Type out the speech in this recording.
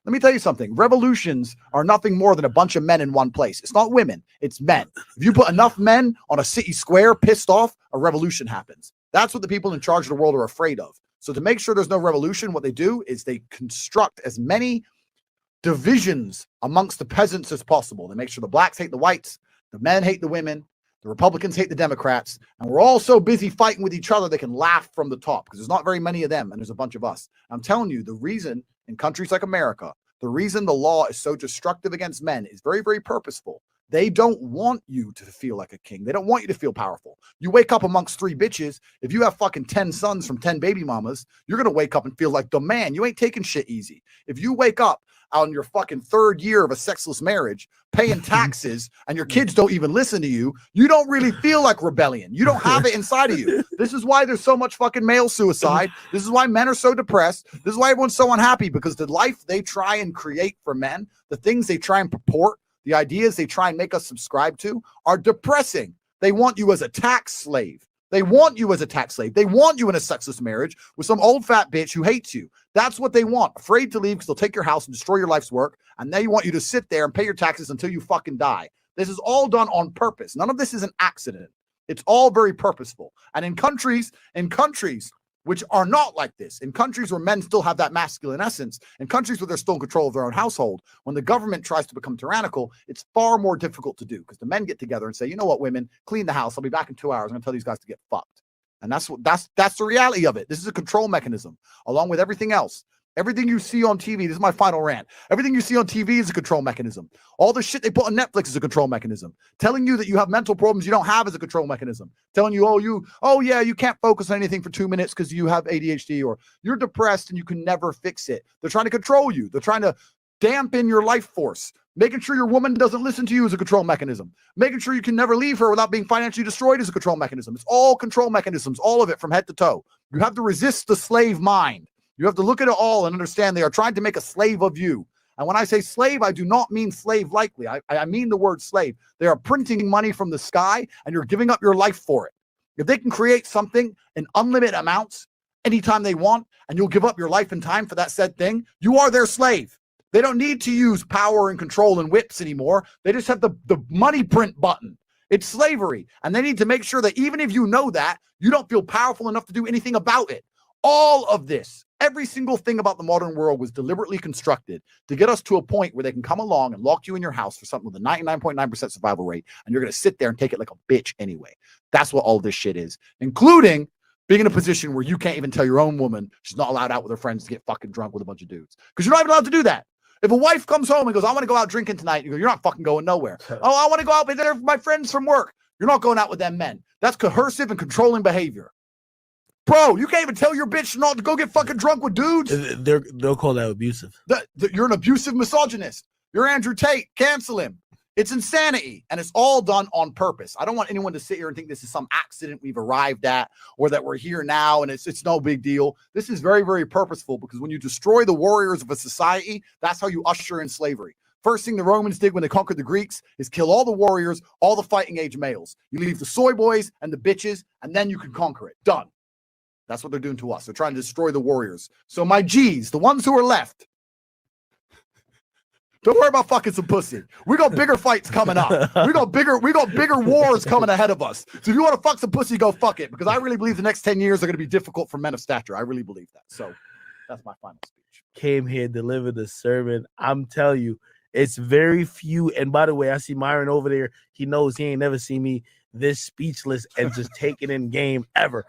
Let me tell you something. Revolutions are nothing more than a bunch of men in one place. It's not women. It's men. If you put enough men on a city square pissed off, a revolution happens. That's what the people in charge of the world are afraid of. So to make sure there's no revolution, what they do is they construct as many divisions amongst the peasants as possible. They make sure the blacks hate the whites, the men hate the women, the Republicans hate the Democrats, and we're all so busy fighting with each other they can laugh from the top because there's not very many of them and there's a bunch of us. I'm telling you, the reason in countries like America, the reason the law is so destructive against men is very, very purposeful. They don't want you to feel like a king. They don't want you to feel powerful. You wake up amongst 3 bitches. If you have fucking 10 sons from 10 baby mamas, you're going to wake up and feel like the man. You ain't taking shit easy. If you wake up on your fucking 3rd year of a sexless marriage, paying taxes, and your kids don't even listen to you, you don't really feel like rebellion. You don't have it inside of you. This is why there's so much fucking male suicide. This is why men are so depressed. This is why everyone's so unhappy, because the life they try and create for men, the things they try and purport, the ideas they try and make us subscribe to are depressing. They want you as a tax slave. They want you as a tax slave. They want you in a sexless marriage with some old fat bitch who hates you. That's what they want. Afraid to leave because they'll take your house and destroy your life's work. And they want you to sit there and pay your taxes until you fucking die. This is all done on purpose. None of this is an accident. It's all very purposeful. And in countries which are not like this, in countries where men still have that masculine essence, in countries where they're still in control of their own household, when the government tries to become tyrannical, it's far more difficult to do because the men get together and say, you know what, women, clean the house. I'll be back in 2 hours. I'm going to tell these guys to get fucked. And that's the reality of it. This is a control mechanism along with everything else. Everything you see on TV, this is my final rant. Everything you see on TV is a control mechanism. All the shit they put on Netflix is a control mechanism. Telling you that you have mental problems you don't have is a control mechanism. Telling you, you can't focus on anything for 2 minutes because you have ADHD, or you're depressed and you can never fix it. They're trying to control you. They're trying to dampen your life force. Making sure your woman doesn't listen to you is a control mechanism. Making sure you can never leave her without being financially destroyed is a control mechanism. It's all control mechanisms, all of it from head to toe. You have to resist the slave mind. You have to look at it all and understand they are trying to make a slave of you. And when I say slave, I do not mean slave likely. I mean the word slave. They are printing money from the sky and you're giving up your life for it. If they can create something in unlimited amounts anytime they want, and you'll give up your life and time for that said thing, you are their slave. They don't need to use power and control and whips anymore. They just have the money print button. It's slavery. And they need to make sure that even if you know that, you don't feel powerful enough to do anything about it. All of this, every single thing about the modern world was deliberately constructed to get us to a point where they can come along and lock you in your house for something with a 99.9% survival rate, and you're going to sit there and take it like a bitch anyway. That's what all this shit is, including being in a position where you can't even tell your own woman she's not allowed out with her friends to get fucking drunk with a bunch of dudes, because you're not even allowed to do that. If a wife comes home and goes, I want to go out drinking tonight, you go, you're not fucking going nowhere. Oh, I want to go out with my friends from work. You're not going out with them men. That's coercive and controlling behavior. Bro, you can't even tell your bitch not to go get fucking drunk with dudes. They'll call that abusive. You're an abusive misogynist. You're Andrew Tate. Cancel him. It's insanity. And it's all done on purpose. I don't want anyone to sit here and think this is some accident we've arrived at, or that we're here now and it's no big deal. This is very, very purposeful, because when you destroy the warriors of a society, that's how you usher in slavery. First thing the Romans did when they conquered the Greeks is kill all the warriors, all the fighting age males. You leave the soy boys and the bitches, and then you can conquer it. Done. That's what they're doing to us. They're trying to destroy the warriors. So my G's, the ones who are left, don't worry about fucking some pussy. We got bigger fights coming up. We got bigger wars coming ahead of us. So if you want to fuck some pussy, go fuck it. Because I really believe the next 10 years are going to be difficult for men of stature. I really believe that. So that's my final speech. Came here, delivered the sermon. I'm telling you, it's very few. And by the way, I see Myron over there. He knows he ain't never seen me this speechless and just taking in game ever.